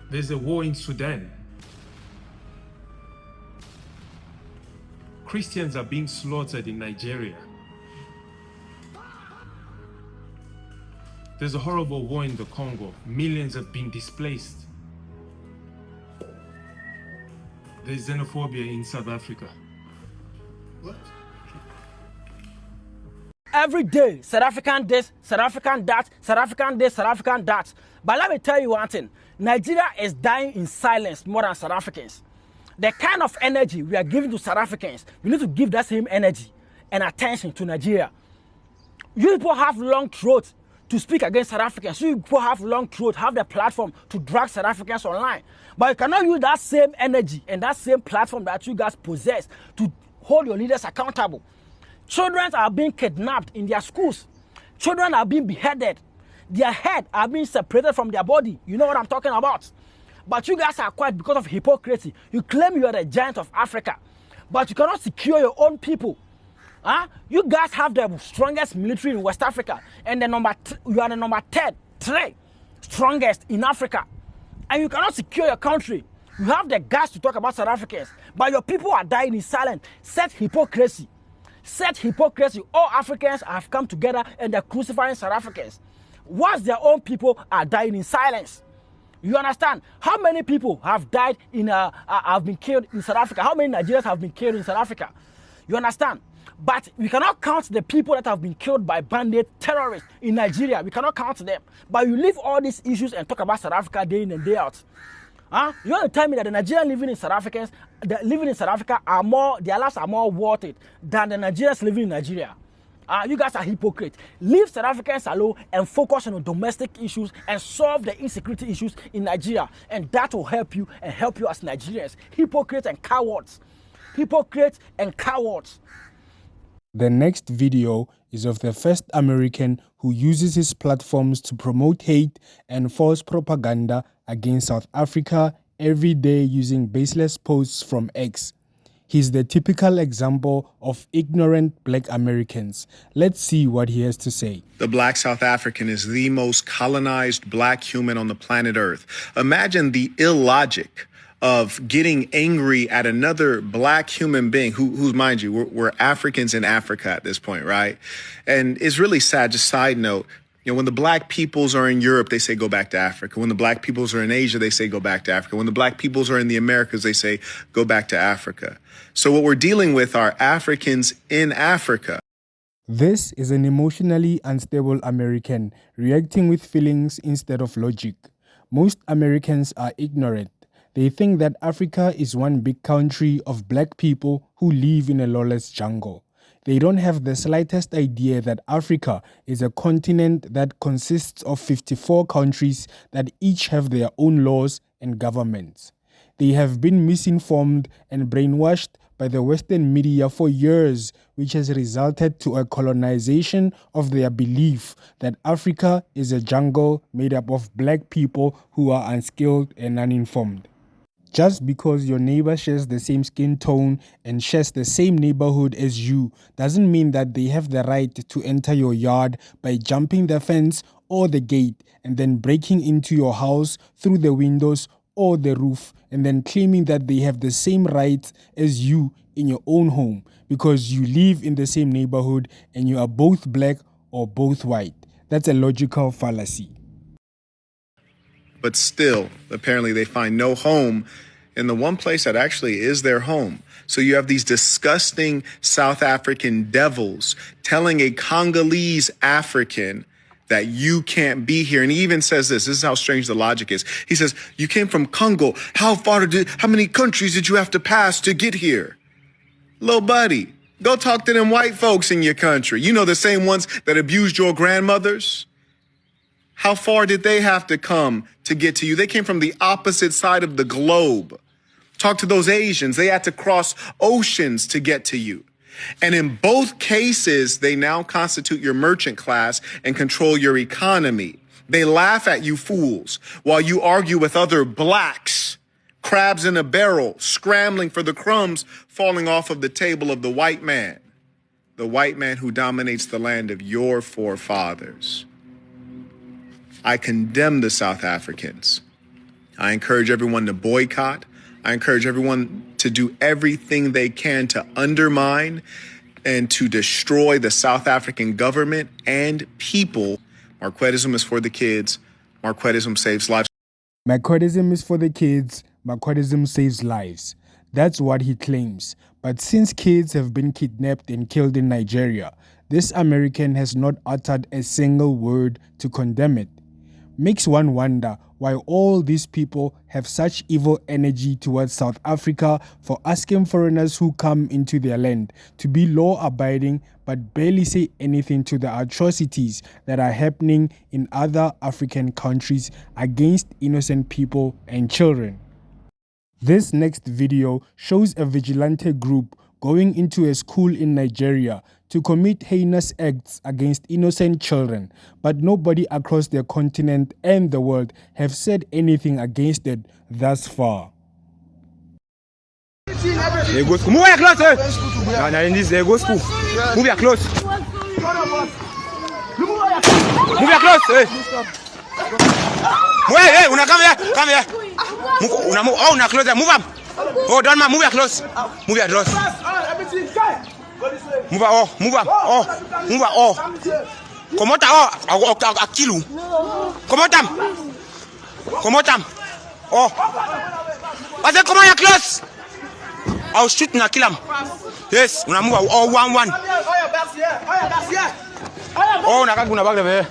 There's a war in Sudan. Christians are being slaughtered in Nigeria. There's a horrible war in the Congo. Millions have been displaced. There's xenophobia in South Africa. What? Every day, South African this, South African that, South African this, South African that. But let me tell you one thing. Nigeria is dying in silence more than South Africans. The kind of energy we are giving to South Africans, we need to give that same energy and attention to Nigeria. You people have long throats to speak against South Africans. You people have long throat, have the platform to drag South Africans online. But you cannot use that same energy and that same platform that you guys possess to hold your leaders accountable. Children are being kidnapped in their schools. Children are being beheaded. Their head are being separated from their body. You know what I'm talking about? But you guys are quiet because of hypocrisy. You claim you are the giant of Africa, but you cannot secure your own people. Huh? You guys have the strongest military in West Africa, and you are the number 3 strongest in Africa, and you cannot secure your country. You have the guts to talk about South Africans, but your people are dying in silence. Set hypocrisy. All Africans have come together and they're crucifying South Africans. Whilst their own people are dying in silence. You understand? How many people have died have been killed in South Africa? How many Nigerians have been killed in South Africa? You understand? But we cannot count the people that have been killed by bandit terrorists in Nigeria. We cannot count them. But you leave all these issues and talk about South Africa day in and day out. Huh? You want to tell me that the Nigerians living in South Africa their lives are more worth it than the Nigerians living in Nigeria? You guys are hypocrites. Leave South Africans alone and focus on domestic issues and solve the insecurity issues in Nigeria. And that will help you and help you as Nigerians. Hypocrites and cowards. Hypocrites and cowards. The next video is of the first American who uses his platforms to promote hate and false propaganda against South Africa every day using baseless posts from X. He's the typical example of ignorant black Americans. Let's see what he has to say. The black South African is the most colonized black human on the planet Earth. Imagine the illogic of getting angry at another black human being who's, mind you, we're Africans in Africa at this point, right? And it's really sad, just side note, you know, when the black peoples are in Europe, they say go back to Africa. When the black peoples are in Asia, they say go back to Africa. When the black peoples are in the Americas, they say go back to Africa. So what we're dealing with are Africans in Africa. This is an emotionally unstable American reacting with feelings instead of logic. Most Americans are ignorant. They think that Africa is one big country of black people who live in a lawless jungle. They don't have the slightest idea that Africa is a continent that consists of 54 countries that each have their own laws and governments. They have been misinformed and brainwashed by the Western media for years, which has resulted to a colonization of their belief that Africa is a jungle made up of black people who are unskilled and uninformed. Just because your neighbor shares the same skin tone and shares the same neighborhood as you doesn't mean that they have the right to enter your yard by jumping the fence or the gate and then breaking into your house through the windows or the roof and then claiming that they have the same rights as you in your own home because you live in the same neighborhood and you are both black or both white. That's a logical fallacy. But still, apparently they find no home in the one place that actually is their home. So you have these disgusting South African devils telling a Congolese African that you can't be here. And he even says this is how strange the logic is. He says, you came from Congo. How many countries did you have to pass to get here? Little buddy, go talk to them white folks in your country. You know, the same ones that abused your grandmothers. How far did they have to come to get to you? They came from the opposite side of the globe. Talk to those Asians. They had to cross oceans to get to you. And in both cases, they now constitute your merchant class and control your economy. They laugh at you fools while you argue with other blacks, crabs in a barrel, scrambling for the crumbs falling off of the table of the white man who dominates the land of your forefathers. I condemn the South Africans. I encourage everyone to boycott. I encourage everyone to do everything they can to undermine and to destroy the South African government and people. Marquettism is for the kids. Marquettism saves lives. Marquettism is for the kids. Marquettism saves lives. That's what he claims. But since kids have been kidnapped and killed in Nigeria, this American has not uttered a single word to condemn it. Makes one wonder why all these people have such evil energy towards South Africa for asking foreigners who come into their land to be law-abiding but barely say anything to the atrocities that are happening in other African countries against innocent people and children. This next video shows a vigilante group going into a school in Nigeria to commit heinous acts against innocent children, but nobody across the continent and the world have said anything against it thus far. They go school. Move your clothes, eh? Nah, in this, they go school. Move your clothes. Move your clothes, eh? Move, hey, una come here, come here. Move, una move, oh, una clothes, move up. Oh, don't man, move your clothes. Move your clothes. Move up, oh, move up, oh, move up, oh. Come on, oh, I'll kill you. Come on, come on, oh. I said, come on, your clothes. I'll shoot and I'll kill him. Yes, una move up, oh, 1-1. Oh, na kaguna back there.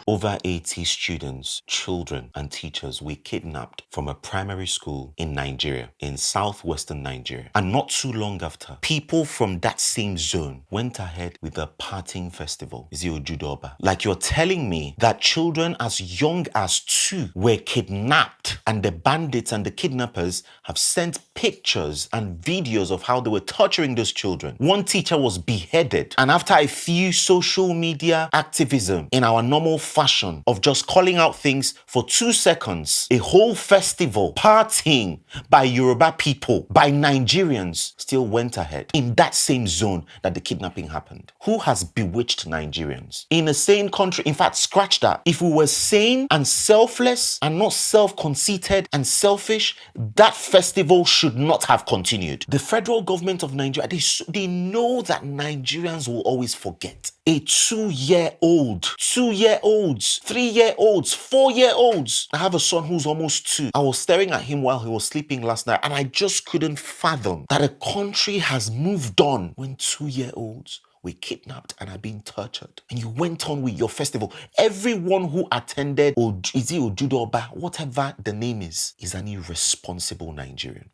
Over 80 students, children, and teachers were kidnapped from a primary school in Nigeria, in southwestern Nigeria. And not too long after, people from that same zone went ahead with a partying festival, Ojudoba. Like, you're telling me that children as young as 2 were kidnapped, and the bandits and the kidnappers have sent pictures and videos of how they were torturing those children. One teacher was beheaded, and after a few social media activism in our normal fashion of just calling out things for 2 seconds, a whole festival partying by Yoruba people, by Nigerians, still went ahead in that same zone that the kidnapping happened. Who has bewitched Nigerians? In a sane country, in fact, scratch that. If we were sane and selfless and not self-conceited and selfish, that festival should not have continued. The federal government of Nigeria, they know that Nigerians will always forget. A 2-year-old, 2-year-olds, 3-year-olds, 4-year-olds. I have a son who's almost 2. I was staring at him while he was sleeping last night, and I just couldn't fathom that a country has moved on when 2-year-olds were kidnapped and are being tortured. And you went on with your festival. Everyone who attended, Ojudoba, whatever the name is an irresponsible Nigerian.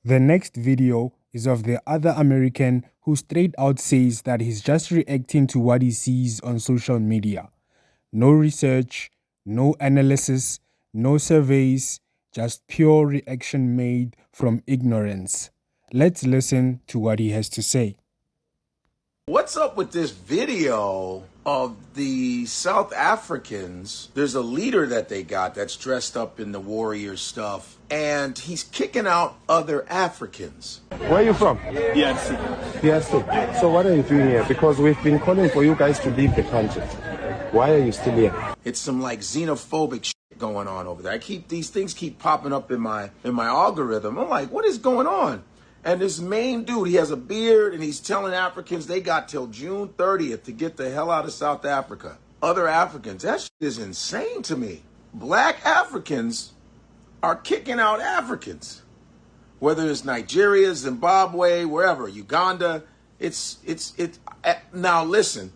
The next video is of the other American who straight out says that he's just reacting to what he sees on social media. No research, no analysis, no surveys, just pure reaction made from ignorance. Let's listen to what he has to say. What's up with this video of the South Africans? There's a leader that they got that's dressed up in the warrior stuff, and he's kicking out other Africans. Where are you from? DRC. DRC. So what are you doing here? Because we've been calling for you guys to leave the country. Why are you still here? It's some like xenophobic shit going on over there. These things keep popping up in my algorithm. I'm like, what is going on? And this main dude, he has a beard, and he's telling Africans they got till June 30th to get the hell out of South Africa. Other Africans, that shit is insane to me. Black Africans are kicking out Africans. Whether it's Nigeria, Zimbabwe, wherever, Uganda, now listen,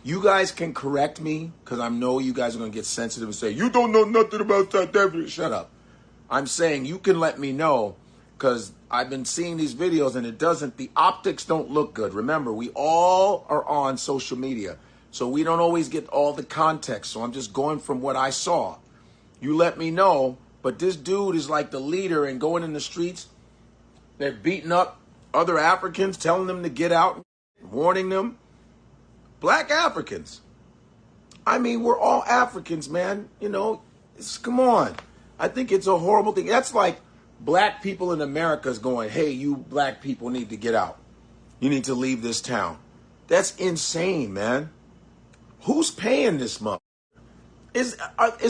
you guys can correct me, because I know you guys are going to get sensitive and say, you don't know nothing about South Africa. Shut up. I'm saying you can let me know, because I've been seeing these videos and the optics don't look good. Remember, we all are on social media, so we don't always get all the context. So I'm just going from what I saw. You let me know, but this dude is like the leader and going in the streets. They're beating up other Africans, telling them to get out, warning them. Black Africans. I mean, we're all Africans, man. You know, come on. I think it's a horrible thing. That's like black people in America is going, hey, you black people need to get out. You need to leave this town. That's insane, man. Who's paying this money? Is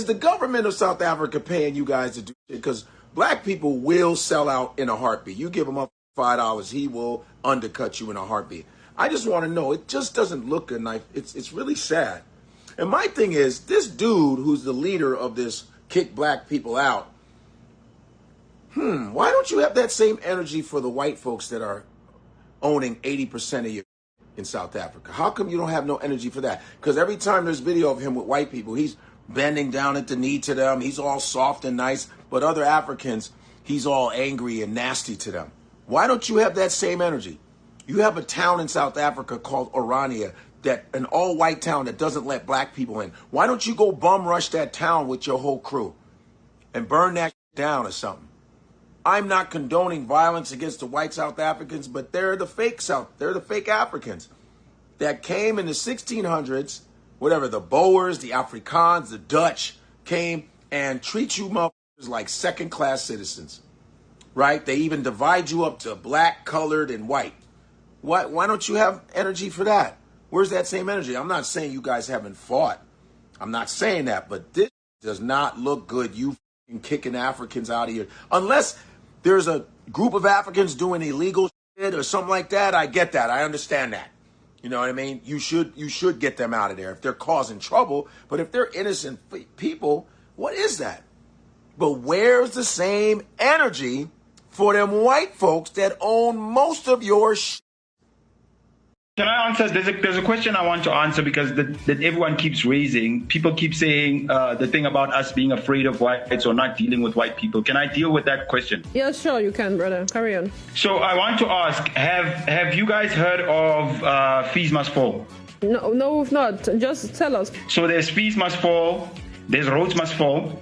the government of South Africa paying you guys to do it? Because black people will sell out in a heartbeat. You give him up $5, he will undercut you in a heartbeat. I just want to know. It just doesn't look good. It's really sad. And my thing is, this dude who's the leader of this kick black people out, why don't you have that same energy for the white folks that are owning 80% of you in South Africa? How come you don't have no energy for that? Because every time there's video of him with white people, he's bending down at the knee to them. He's all soft and nice. But other Africans, he's all angry and nasty to them. Why don't you have that same energy? You have a town in South Africa called Orania, that an all-white town that doesn't let black people in. Why don't you go bum rush that town with your whole crew and burn that down or something? I'm not condoning violence against the white South Africans, but they're the fake Africans that came in the 1600s, whatever, the Boers, the Afrikaans, the Dutch came and treat you motherfuckers like second-class citizens, right? They even divide you up to black, colored, and white. Why don't you have energy for that? Where's that same energy? I'm not saying you guys haven't fought. I'm not saying that, but this does not look good. You kicking Africans out of here. Unless there's a group of Africans doing illegal shit or something like that, I get that. I understand that. You know what I mean? You should get them out of there if they're causing trouble. But if they're innocent people, what is that? But where's the same energy for them white folks that own most of your shit? Can I answer? There's a question I want to answer because that everyone keeps raising. People keep saying the thing about us being afraid of whites or not dealing with white people. Can I deal with that question? Yeah, sure, you can, brother. Carry on. So I want to ask, have you guys heard of Fees Must Fall? No, we've not. Just tell us. So there's Fees Must Fall, there's Roads Must Fall,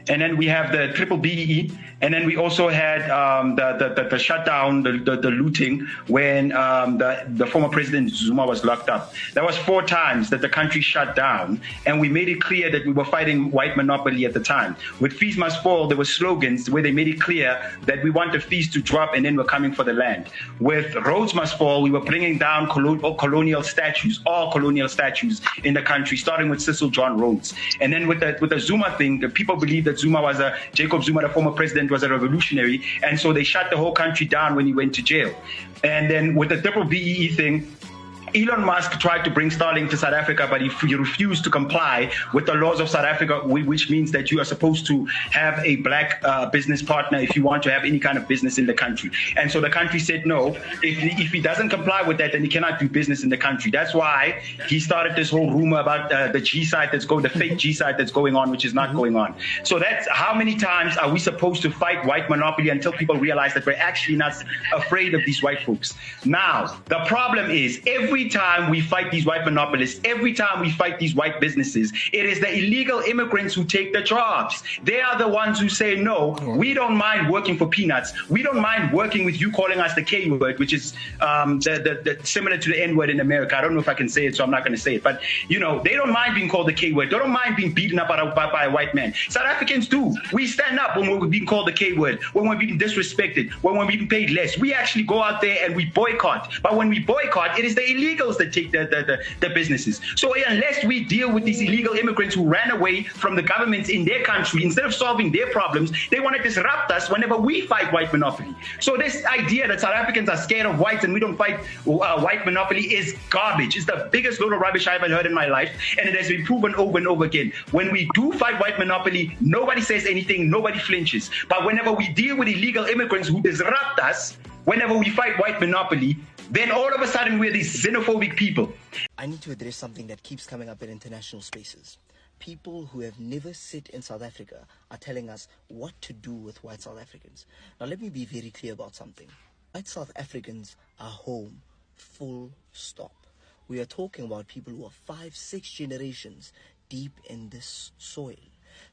and then we have the Triple BEE, and then we also had the shutdown, the looting when the former President Zuma was locked up. That was 4 times that the country shut down, and we made it clear that we were fighting white monopoly at the time. With Fees Must Fall, there were slogans where they made it clear that we want the fees to drop and then we're coming for the land. With Roads Must Fall, we were bringing down colonial statues, all colonial statues in the country, starting with Cecil John Rhodes. And then with the Zuma thing, the people believe that Jacob Zuma, the former president, was a revolutionary, and so they shut the whole country down when he went to jail. And then with the Triple BEE thing, Elon Musk tried to bring Starlink to South Africa, but he refused to comply with the laws of South Africa, which means that you are supposed to have a black business partner if you want to have any kind of business in the country. And so the country said no. If he doesn't comply with that, then he cannot do business in the country. That's why he started this whole rumor about the G site the fake G site that's going on, which is not going on. So that's how many times are we supposed to fight white monopoly until people realize that we're actually not afraid of these white folks. Now, the problem is every time we fight these white monopolists, every time we fight these white businesses, it is the illegal immigrants who take the jobs. They are the ones who say, no, we don't mind working for peanuts. We don't mind working with you calling us the K word, which is similar to the N word in America. I don't know if I can say it, so I'm not going to say it. But, you know, they don't mind being called the K word. They don't mind being beaten up by a white man. South Africans do. We stand up when we're being called the K word, when we're being disrespected, when we're being paid less. We actually go out there and we boycott. But when we boycott, it is the illegals that take the businesses. So unless we deal with these illegal immigrants who ran away from the governments in their country, instead of solving their problems, they want to disrupt us whenever we fight white monopoly. So this idea that South Africans are scared of whites and we don't fight white monopoly is garbage. It's the biggest load of rubbish I've ever heard in my life, and it has been proven over and over again. When we do fight white monopoly, nobody says anything, nobody flinches. But whenever we deal with illegal immigrants who disrupt us, whenever we fight white monopoly, then all of a sudden we're these xenophobic people. I need to address something that keeps coming up in international spaces. People who have never sit in South Africa are telling us what to do with white South Africans. Now let me be very clear about something. White South Africans are home, full stop. We are talking about people who are 5-6 generations deep in this soil.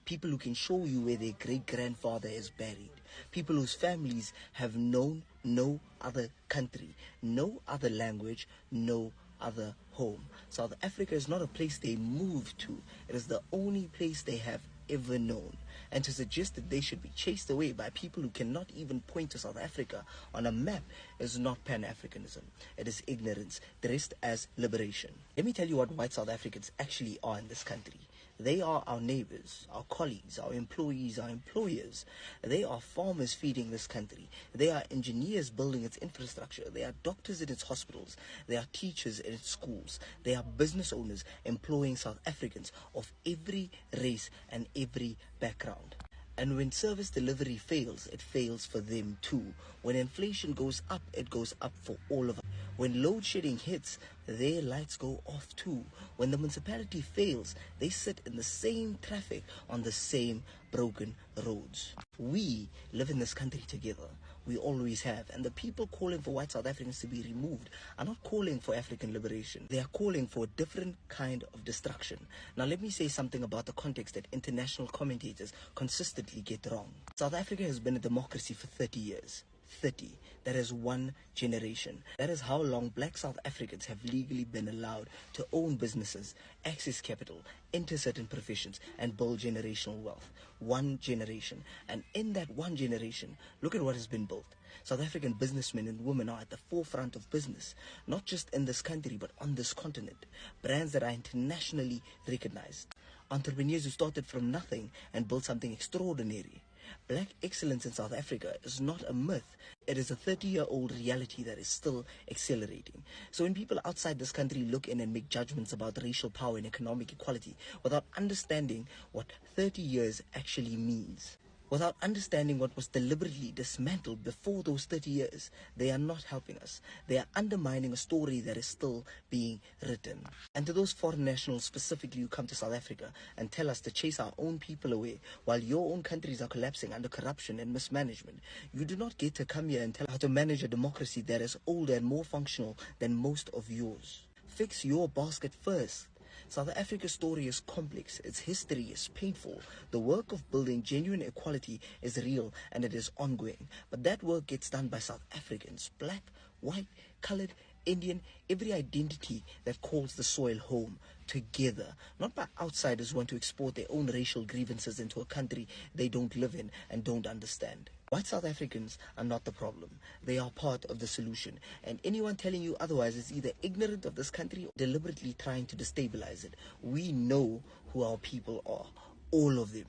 People who can show you where their great-grandfather is buried. People whose families have known no other country, no other language, no other home. South Africa is not a place they moved to. It is the only place they have ever known. And to suggest that they should be chased away by people who cannot even point to South Africa on a map is not Pan-Africanism. It is ignorance dressed as liberation. Let me tell you what white South Africans actually are in this country. They are our neighbors, our colleagues, our employees, our employers. They are farmers feeding this country. They are engineers building its infrastructure. They are doctors in its hospitals. They are teachers in its schools. They are business owners employing South Africans of every race and every background. And when service delivery fails, it fails for them too. When inflation goes up, it goes up for all of us. When load shedding hits, their lights go off too. When the municipality fails, they sit in the same traffic on the same broken roads. We live in this country together. We always have. And the people calling for white South Africans to be removed are not calling for African liberation. They are calling for a different kind of destruction. Now let me say something about the context that international commentators consistently get wrong. South Africa has been a democracy for 30 years. 30. That is one generation. That is how long black South Africans have legally been allowed to own businesses, access capital, enter certain professions, and build generational wealth. One generation. And in that one generation, look at what has been built. South African businessmen and women are at the forefront of business, not just in this country, but on this continent. Brands that are internationally recognized. Entrepreneurs who started from nothing and built something extraordinary. Black excellence in South Africa is not a myth. It is a 30-year-old reality that is still accelerating. So when people outside this country look in and make judgments about racial power and economic equality without understanding what 30 years actually means, without understanding what was deliberately dismantled before those 30 years, they are not helping us. They are undermining a story that is still being written. And to those foreign nationals specifically who come to South Africa and tell us to chase our own people away while your own countries are collapsing under corruption and mismanagement, you do not get to come here and tell us how to manage a democracy that is older and more functional than most of yours. Fix your basket first. South Africa's story is complex, its history is painful. The work of building genuine equality is real and it is ongoing. But that work gets done by South Africans, black, white, colored, Indian, every identity that calls the soil home, together. Not by outsiders who want to export their own racial grievances into a country they don't live in and don't understand. White South Africans are not the problem. They are part of the solution. And anyone telling you otherwise is either ignorant of this country or deliberately trying to destabilize it. We know who our people are. All of them.